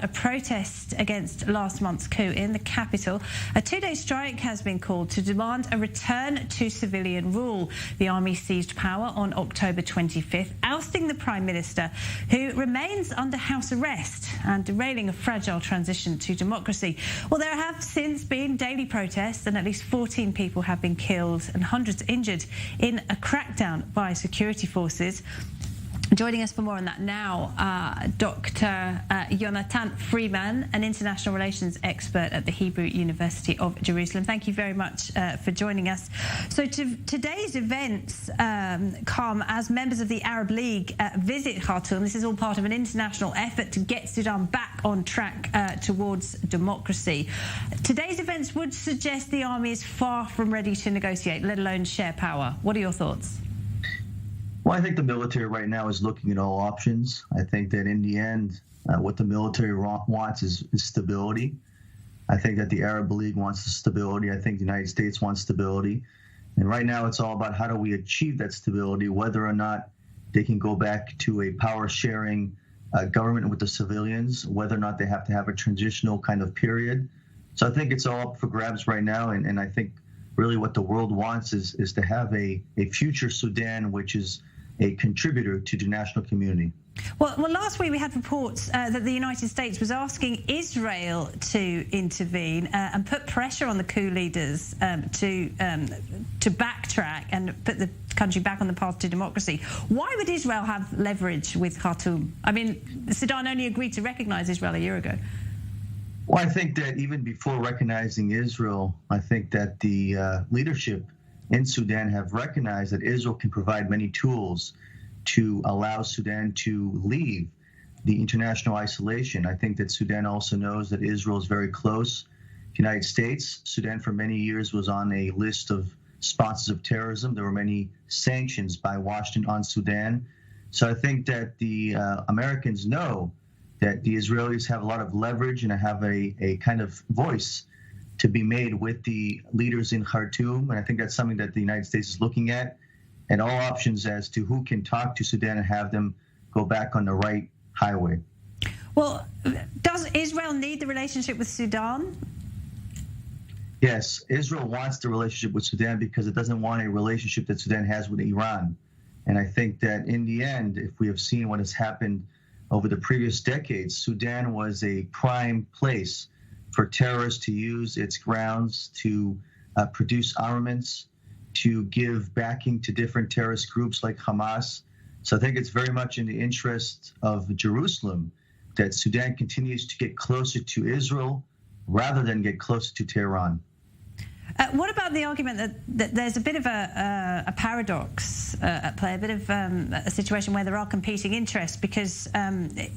A protest against last month's coup in the capital. A two-day strike has been called to demand a return to civilian rule. The army seized power on October 25th, ousting the Prime Minister, who remains under house arrest and derailing a fragile transition to democracy. Well, there have since been daily protests and at least 14 people have been killed and hundreds injured in a crackdown by security forces. Joining us for more on that now, Dr. Yonatan Freeman, an international relations expert at the Hebrew University of Jerusalem. Thank you very much for joining us. So today's events come as members of the Arab League visit Khartoum. This is all part of an international effort to get Sudan back on track towards democracy. Today's events would suggest the army is far from ready to negotiate, let alone share power. What are your thoughts? Well, I think the military right now is looking at all options. I think that in the end, what the military wants is stability. I think that the Arab League wants stability. I think the United States wants stability. And right now it's all about how do we achieve that stability, whether or not they can go back to a power-sharing government with the civilians, whether or not they have to have a transitional kind of period. So I think it's all up for grabs right now. And I think really what the world wants is to have a future Sudan, which is a contributor to the national community. Well, last week we had reports that the United States was asking Israel to intervene and put pressure on the coup leaders to backtrack and put the country back on the path to democracy. Why would Israel have leverage with Khartoum? I mean, Sudan only agreed to recognize Israel a year ago. Well, I think that even before recognizing Israel, I think that the leadership in Sudan have recognized that Israel can provide many tools to allow Sudan to leave the international isolation. I think that Sudan also knows that Israel is very close to the United States. Sudan for many years was on a list of sponsors of terrorism. There were many sanctions by Washington on Sudan. So I think that the Americans know that the Israelis have a lot of leverage and have a kind of voice to be made with the leaders in Khartoum. And I think that's something that the United States is looking at, and all options as to who can talk to Sudan and have them go back on the right highway. Well, does Israel need the relationship with Sudan? Yes, Israel wants the relationship with Sudan because it doesn't want a relationship that Sudan has with Iran. And I think that in the end, if we have seen what has happened over the previous decades, Sudan was a prime place for terrorists to use its grounds to produce armaments, to give backing to different terrorist groups like Hamas. So I think it's very much in the interest of Jerusalem that Sudan continues to get closer to Israel rather than get closer to Tehran. What about the argument that there's a bit of a paradox at play, a bit of a situation where there are competing interests, because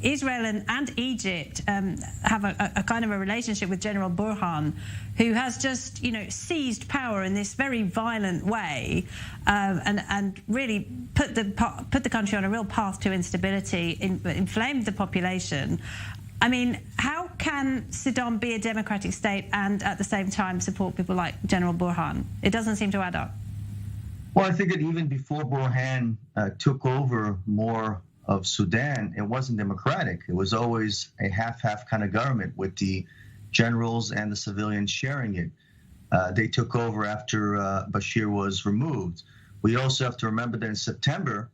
Israel and Egypt have a kind of a relationship with General Burhan, who has just, seized power in this very violent way, and really put the country on a real path to instability, inflamed the population. I mean, how can Sudan be a democratic state and at the same time support people like General Burhan? It doesn't seem to add up. Well, I think that even before Burhan took over more of Sudan, it wasn't democratic. It was always a half-half kind of government with the generals and the civilians sharing it. They took over after Bashir was removed. We also have to remember that in September,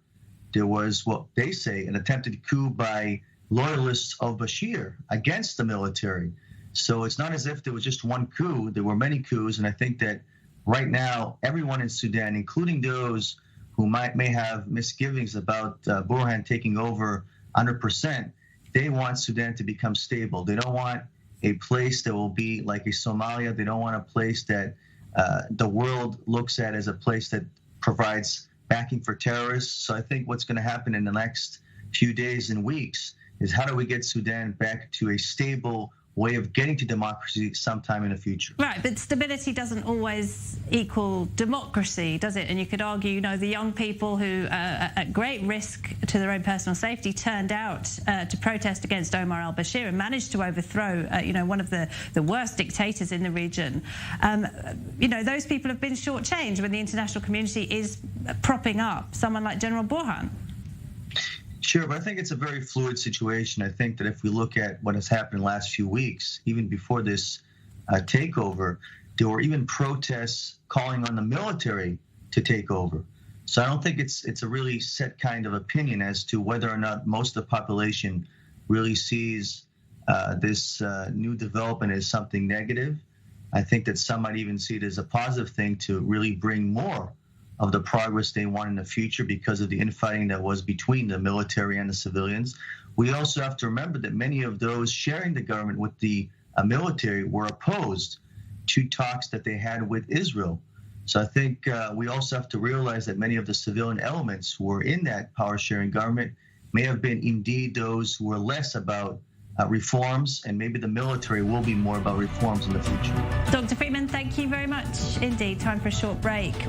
there was what they say an attempted coup by loyalists of Bashir against the military. So it's not as if there was just one coup. There were many coups, and I think that right now everyone in Sudan, including those who may have misgivings about Burhan taking over 100%, they want Sudan to become stable. They don't want a place that will be like a Somalia. They don't want a place that the world looks at as a place that provides backing for terrorists. So I think what's going to happen in the next few days and weeks is how do we get Sudan back to a stable way of getting to democracy sometime in the future. Right, but stability doesn't always equal democracy, does it? And you could argue, the young people who, at great risk to their own personal safety, turned out to protest against Omar al-Bashir and managed to overthrow, one of the worst dictators in the region. Those people have been shortchanged when the international community is propping up someone like General Burhan. Sure, but I think it's a very fluid situation. I think that if we look at what has happened in the last few weeks, even before this takeover, there were even protests calling on the military to take over. So I don't think it's a really set kind of opinion as to whether or not most of the population really sees this new development as something negative. I think that some might even see it as a positive thing to really bring more of the progress they want in the future because of the infighting that was between the military and the civilians. We also have to remember that many of those sharing the government with the military were opposed to talks that they had with Israel. So I think we also have to realize that many of the civilian elements who were in that power-sharing government may have been indeed those who were less about reforms, and maybe the military will be more about reforms in the future. Dr. Freeman, thank you very much indeed. Time for a short break.